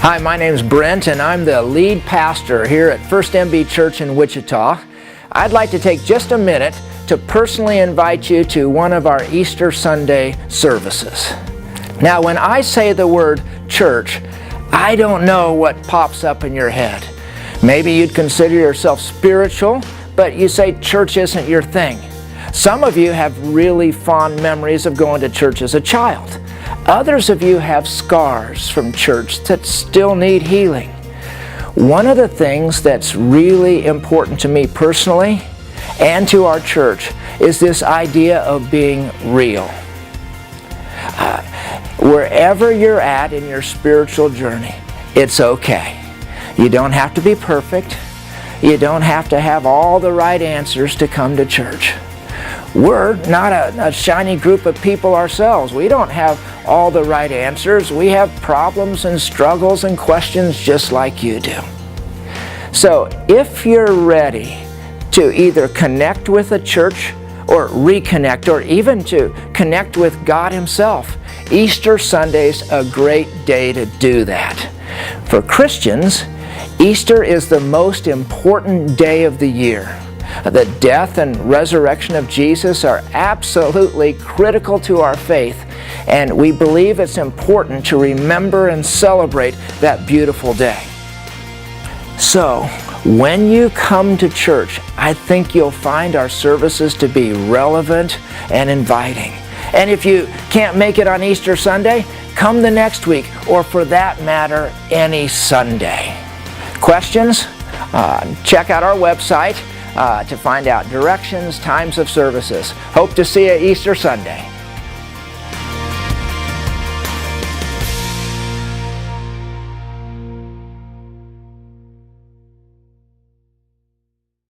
Hi, my name's Brent and I'm the lead pastor here at First MB Church in Wichita. I'd like to take just a minute to personally invite you to one of our Easter Sunday services. Now, when I say the word church, I don't know what pops up in your head. Maybe you'd consider yourself spiritual, but you say church isn't your thing. Some of you have really fond memories of going to church as a child. Others of you have scars from church that still need healing. One of the things that's really important to me personally and to our church is this idea of being real. Wherever you're at in your spiritual journey, it's okay. You don't have to be perfect. You don't have to have all the right answers to come to church. We're not a shiny group of people ourselves. We don't have all the right answers. We have problems and struggles and questions just like you do. So if you're ready to either connect with a church or reconnect or even to connect with God Himself, Easter Sunday's a great day to do that. For Christians, Easter is the most important day of the year. The death and resurrection of Jesus are absolutely critical to our faith, and we believe it's important to remember and celebrate that beautiful day. So, when you come to church, I think you'll find our services to be relevant and inviting. And if you can't make it on Easter Sunday, come the next week, or for that matter, any Sunday. Questions? Check out our website to find out directions, times of services. Hope to see you Easter Sunday.